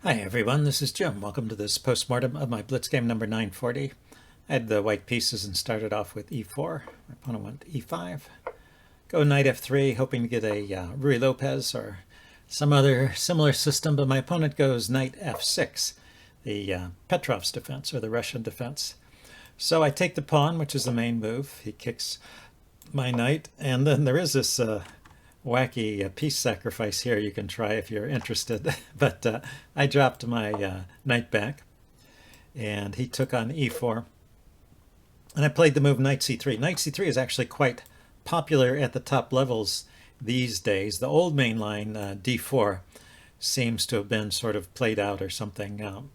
Hi everyone, this is Jim. Welcome to this postmortem of my Blitz game number 940. I had the white pieces and started off with e4. My opponent went e5. Go knight f3, hoping to get a Ruy Lopez or some other similar system, but my opponent goes knight f6, the Petrov's defense or the Russian defense. So I take the pawn, which is the main move. He kicks my knight, and then there is this wacky piece sacrifice here you can try if you're interested. But I dropped my knight back, and he took on e4. And I played the move knight c3. Knight c3 is actually quite popular at the top levels these days. The old main line, d4, seems to have been sort of played out or something.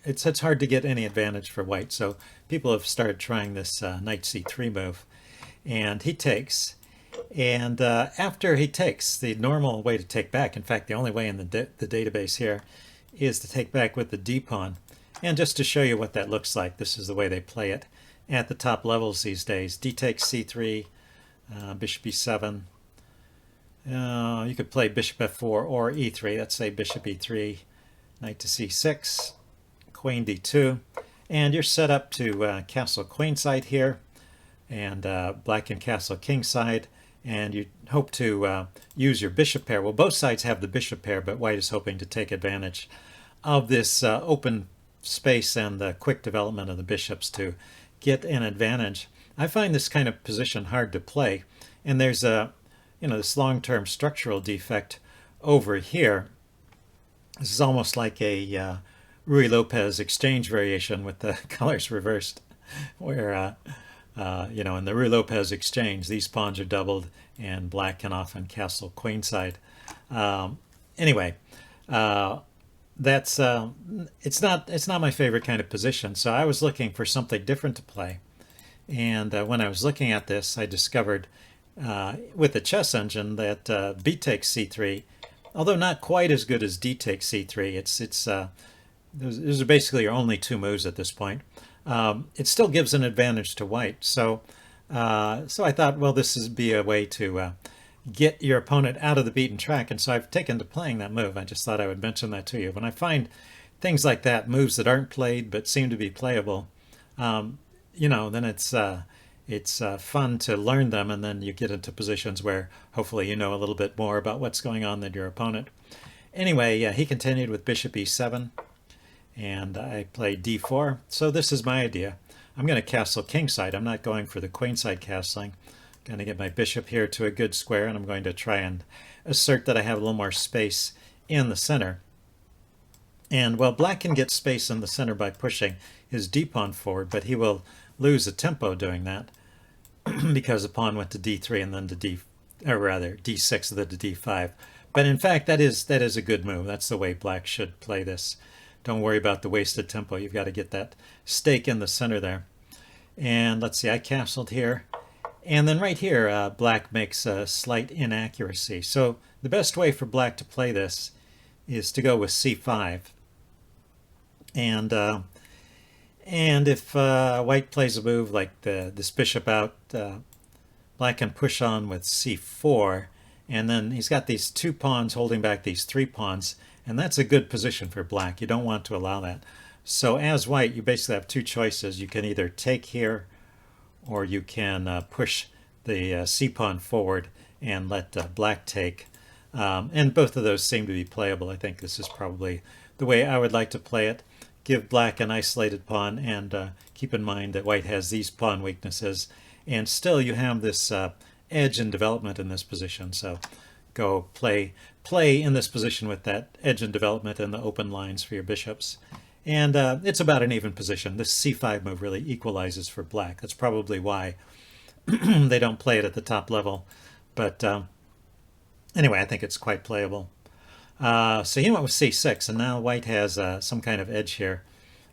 It's hard to get any advantage for white, so people have started trying this knight c3 move. And he takes. And after he takes, the normal way to take back, in fact, the only way in the database here, is to take back with the d-pawn. And just to show you what that looks like, this is the way they play it at the top levels these days. D takes c3, bishop e7. You could play bishop f4 or e3. Let's say bishop e3, knight to c6, queen d2. And you're set up to castle queenside here, and black can castle kingside. And you hope to use your bishop pair. Well, both sides have the bishop pair, but white is hoping to take advantage of this open space and the quick development of the bishops to get an advantage. I find this kind of position hard to play, and there's this long-term structural defect over here. This is almost like a Ruy Lopez exchange variation with the colors reversed, where in the Ruy Lopez exchange, these pawns are doubled, and black can often castle queenside. Anyway, that's it's not my favorite kind of position. So I was looking for something different to play, and when I was looking at this, I discovered with the chess engine that b takes c3, although not quite as good as d takes c3. Those are basically your only two moves at this point. It still gives an advantage to white. So I thought, well, this would be a way to get your opponent out of the beaten track. And so I've taken to playing that move. I just thought I would mention that to you. When I find things like that, moves that aren't played but seem to be playable, then it's fun to learn them, and then you get into positions where hopefully you know a little bit more about what's going on than your opponent. Anyway, he continued with bishop e7. And I played d4. So this is my idea. I'm going to castle kingside. I'm not going for the queenside castling. I'm going to get my bishop here to a good square, and I'm going to try and assert that I have a little more space in the center. And well, black can get space in the center by pushing his d-pawn forward, but he will lose a tempo doing that because the pawn went to d3 and then to d6 and then to d5. But in fact, that is a good move. That's the way black should play this. Don't worry about the wasted tempo. You've got to get that stake in the center there. And let's see, I castled here. And then right here, black makes a slight inaccuracy. So the best way for black to play this is to go with c5. And if white plays a move like this bishop out, black can push on with c4. And then he's got these two pawns holding back these three pawns. And that's a good position for black. You don't want to allow that. So as white, you basically have two choices. You can either take here, or you can push the c-pawn forward and let black take. And both of those seem to be playable. I think this is probably the way I would like to play it. Give black an isolated pawn, and keep in mind that white has these pawn weaknesses. And still you have this edge in development in this position. So go play in this position with that edge and development and the open lines for your bishops. And it's about an even position. This c5 move really equalizes for black. That's probably why they don't play it at the top level. But anyway, I think it's quite playable. So he went with c6, and now white has some kind of edge here.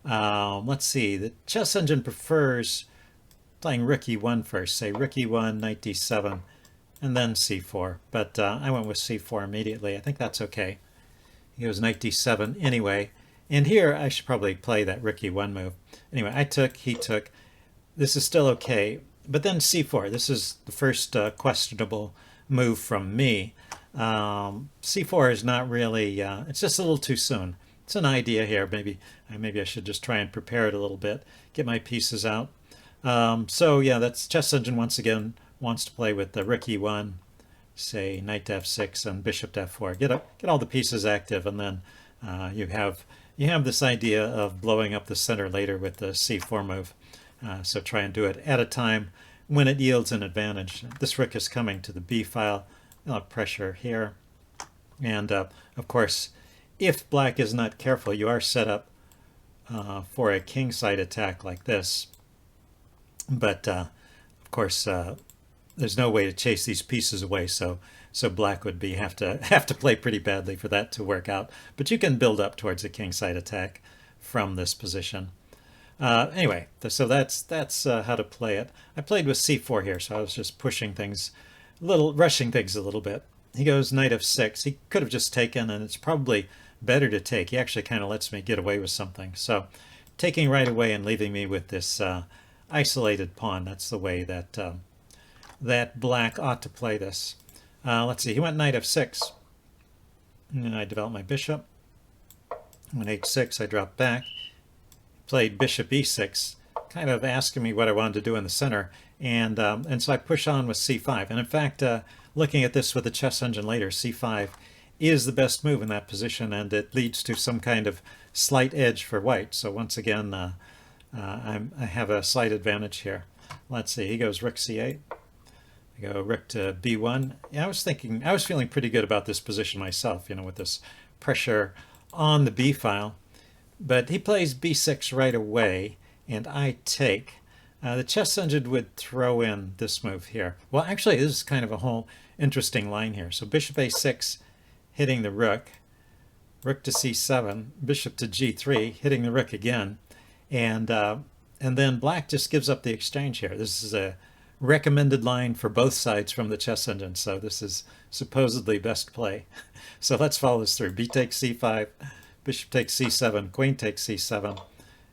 Let's see. The chess engine prefers playing rook e1 first. Say rook e1, knight d7. And then c4, but I went with c4 immediately. I think that's okay. He goes knight d7 anyway. And here I should probably play that rook e1 move. Anyway, I took, he took. This is still okay. But then c4. This is the first questionable move from me. C4 is not really, it's just a little too soon. it's an idea here. Maybe I should just try and prepare it a little bit, get my pieces out. So yeah, that's chess engine once again wants to play with the rook e1, say knight to f6 and bishop to f4. Get all the pieces active, and then you have this idea of blowing up the center later with the c4 move. So try and do it at a time when it yields an advantage. This rook is coming to the b file. Pressure here, and of course, if black is not careful, you are set up for a kingside attack like this. But of course, there's no way to chase these pieces away, so black would have to play pretty badly for that to work out. But you can build up towards a kingside attack from this position. Anyway, so that's how to play it. I played with c4 here, so I was just pushing things, rushing things a little bit. He goes knight f6. He could have just taken, and it's probably better to take. He actually kind of lets me get away with something. So taking right away and leaving me with this isolated pawn. That's the way that that black ought to play this. Let's see. He went knight f6. And I developed my bishop. Went h6. I dropped back. Played bishop e6, kind of asking me what I wanted to do in the center. And so I push on with c5. And in fact, looking at this with the chess engine later, c5 is the best move in that position, and it leads to some kind of slight edge for white. So once again, I have a slight advantage here. Let's see, he goes rook c8. I go rook to b1. Yeah, I was feeling pretty good about this position myself, with this pressure on the b file. But he plays b6 right away, and I take. The chess engine would throw in this move here. Well, actually, this is kind of a whole interesting line here. So bishop a6, hitting the rook. Rook to c7, bishop to g3, hitting the rook again. And then black just gives up the exchange here. This is a recommended line for both sides from the chess engine, so this is supposedly best play. So let's follow this through. B takes c5, bishop takes c7, queen takes c7,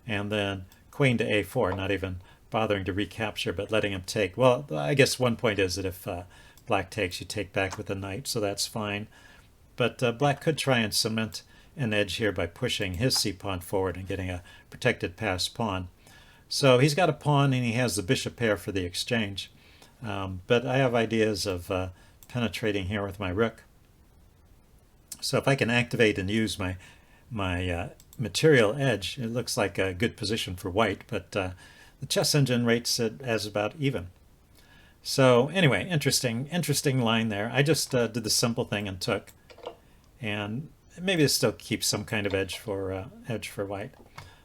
and then queen to a4, not even bothering to recapture, but letting him take. Well, I guess one point is that if black takes, you take back with the knight, so that's fine. But black could try and cement an edge here by pushing his c-pawn forward and getting a protected passed pawn. So he's got a pawn and he has the bishop pair for the exchange. But I have ideas of penetrating here with my rook. So if I can activate and use my material edge, it looks like a good position for white, but the chess engine rates it as about even. So anyway, interesting line there. I just did the simple thing and took, and maybe this still keeps some kind of edge for white.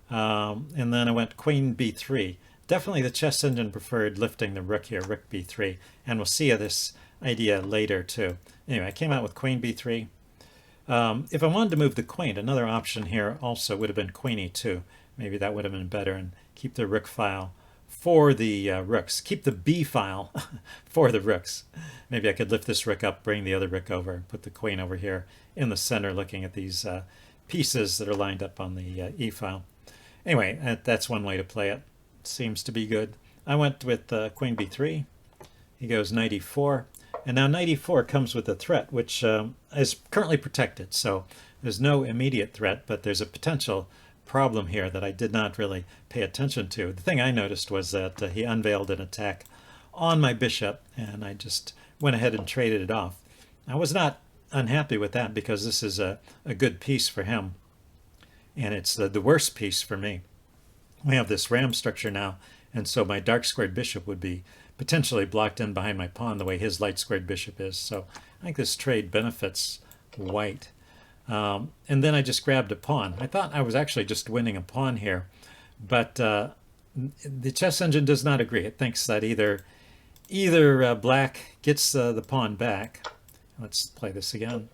And then I went queen b3. Definitely the chess engine preferred lifting the rook here, rook b3, and we'll see this idea later too. Anyway, I came out with queen b3. If I wanted to move the queen, another option here also would have been queen e2. Maybe that would have been better, and keep the rook file for the rooks. Keep the b file for the rooks. Maybe I could lift this rook up, bring the other rook over, and put the queen over here in the center looking at these pieces that are lined up on the e file. Anyway, that's one way to play it. Seems to be good. I went with queen b3. He goes knight e4. And now knight e4 comes with a threat, which is currently protected. So there's no immediate threat, but there's a potential problem here that I did not really pay attention to. The thing I noticed was that he unveiled an attack on my bishop, and I just went ahead and traded it off. I was not unhappy with that because this is a good piece for him, and it's the worst piece for me. We have this ram structure now, and so my dark squared bishop would be potentially blocked in behind my pawn the way his light squared bishop is. So I think this trade benefits white. And then I just grabbed a pawn. I thought I was actually just winning a pawn here, but the chess engine does not agree. It thinks that either black gets the pawn back, let's play this again,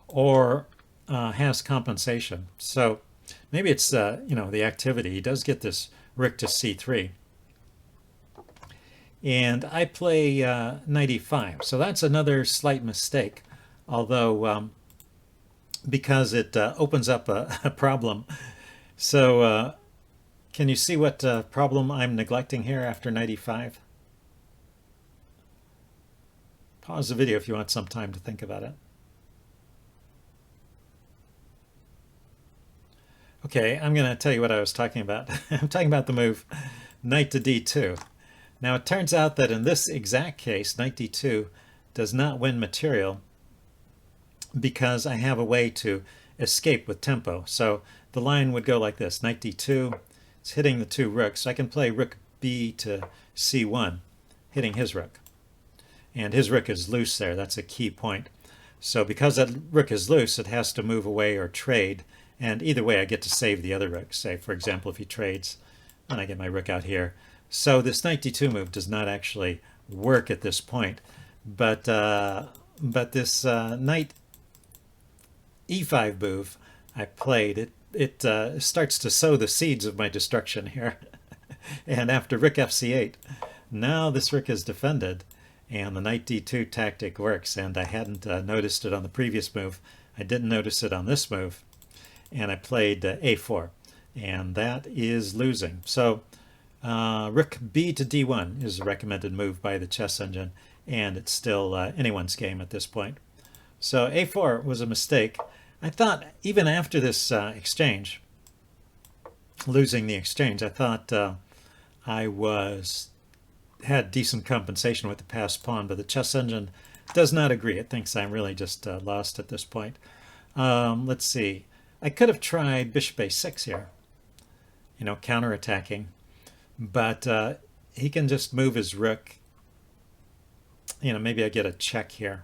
or has compensation. So maybe it's the activity. He does get this rook to c3. And I play knight e5. So that's another slight mistake, although because it opens up a problem. So can you see what problem I'm neglecting here after knight e5? Pause the video if you want some time to think about it. Okay, I'm going to tell you what I was talking about. I'm talking about the move knight to d2. Now it turns out that in this exact case, knight d2 does not win material because I have a way to escape with tempo. So the line would go like this: knight d2, it's hitting the two rooks. So I can play rook b to c1, hitting his rook. And his rook is loose there. That's a key point. So because that rook is loose, it has to move away or trade. And either way, I get to save the other rook. Say, for example, if he trades, and I get my rook out here. So this knight d2 move does not actually work at this point. But this knight e5 move I played, it starts to sow the seeds of my destruction here. And after rook fc8, now this rook is defended, and the knight d2 tactic works. And I hadn't noticed it on the previous move. I didn't notice it on this move. And I played a4, and that is losing. So rook b to d1 is a recommended move by the chess engine, and it's still anyone's game at this point. So a4 was a mistake. I thought even after this exchange, losing the exchange, I thought I had decent compensation with the passed pawn, but the chess engine does not agree. It thinks I'm really just lost at this point. Let's see. I could have tried bishop a6 here, counterattacking, but he can just move his rook. Maybe I get a check here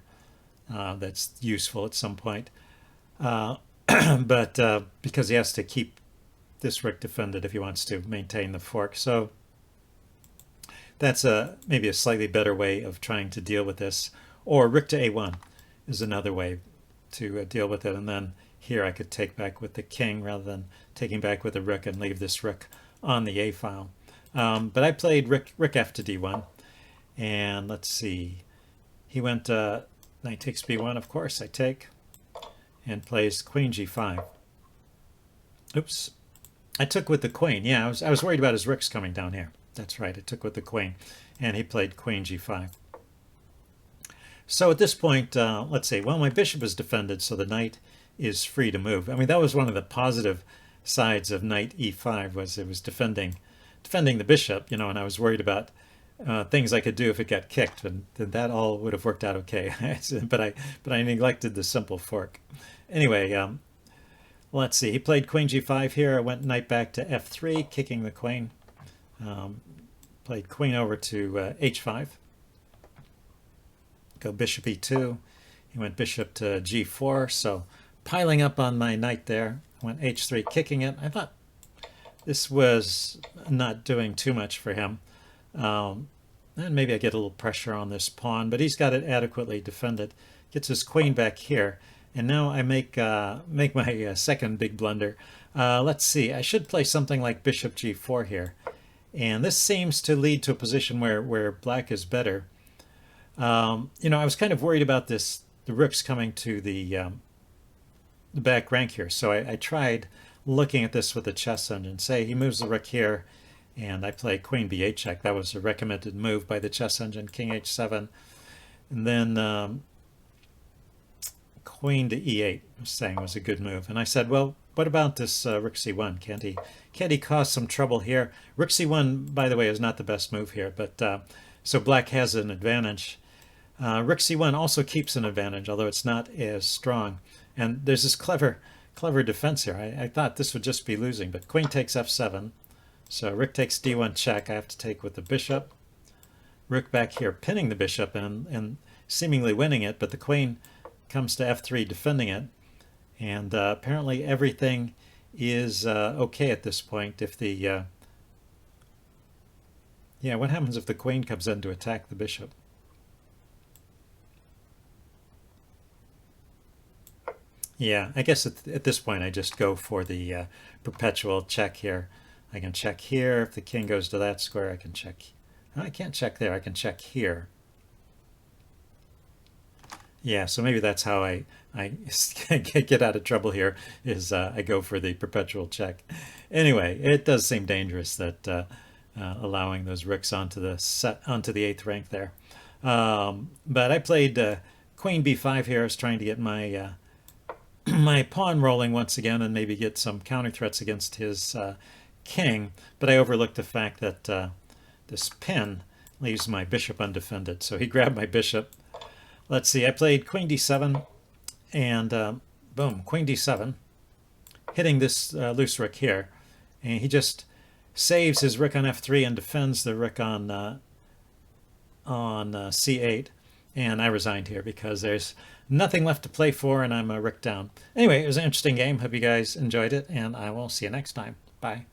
that's useful at some point. But because he has to keep this rook defended if he wants to maintain the fork. So that's maybe a slightly better way of trying to deal with this. Or rook to a1 is another way to deal with it. And then here I could take back with the king rather than taking back with the rook and leave this rook on the a file. But I played rook f to d1. And let's see. He went knight takes b1, of course. I take. And plays queen g5. Oops. I took with the queen. Yeah, I was worried about his rooks coming down here. That's right. I took with the queen. And he played queen g5. So at this point, let's see. Well, my bishop is defended, so the knight is free to move. I mean, that was one of the positive sides of knight e5, was it was defending the bishop, and I was worried about things I could do if it got kicked, and that all would have worked out okay. but I neglected the simple fork. Anyway, let's see. He played queen g5 here. I went knight back to f3, kicking the queen. Played queen over to h5. Go bishop e2. He went bishop to g4, so piling up on my knight there. I went h3, kicking it. I thought this was not doing too much for him. And maybe I get a little pressure on this pawn, but he's got it adequately defended. Gets his queen back here, and now I make my second big blunder. Let's see. I should play something like bishop g4 here, and this seems to lead to a position where black is better. I was kind of worried about the rooks coming to the back rank here, so I tried looking at this with the chess engine. Say he moves the rook here, and I play queen b8 check. That was a recommended move by the chess engine. King h7, and then queen to e8 was saying was a good move. And I said, well, what about this rook c1? Can't he cause some trouble here? Rook c1, by the way, is not the best move here, but so black has an advantage. Rook c1 also keeps an advantage, although it's not as strong. And there's this clever defense here. I thought this would just be losing, but queen takes f7. So rook takes d1 check. I have to take with the bishop. Rook back here pinning the bishop and seemingly winning it, but the queen comes to f3 defending it. And apparently everything is okay at this point. If the what happens if the queen comes in to attack the bishop? Yeah, I guess at this point I just go for the perpetual check here. I can check here. If the king goes to that square, I can check. I can't check there. I can check here. Yeah, so maybe that's how I get out of trouble here, is I go for the perpetual check. Anyway, it does seem dangerous that allowing those rooks onto the 8th rank there. But I played queen b5 here. I was trying to get my my pawn rolling once again and maybe get some counter threats against his king, but I overlooked the fact that this pin leaves my bishop undefended. So he grabbed my bishop. Let's see, I played queen d7, and boom, queen d7, hitting this loose rook here. And he just saves his rook on f3 and defends the rook on c8. And I resigned here because there's nothing left to play for, and I'm a rook down. Anyway, it was an interesting game. Hope you guys enjoyed it, and I will see you next time. Bye.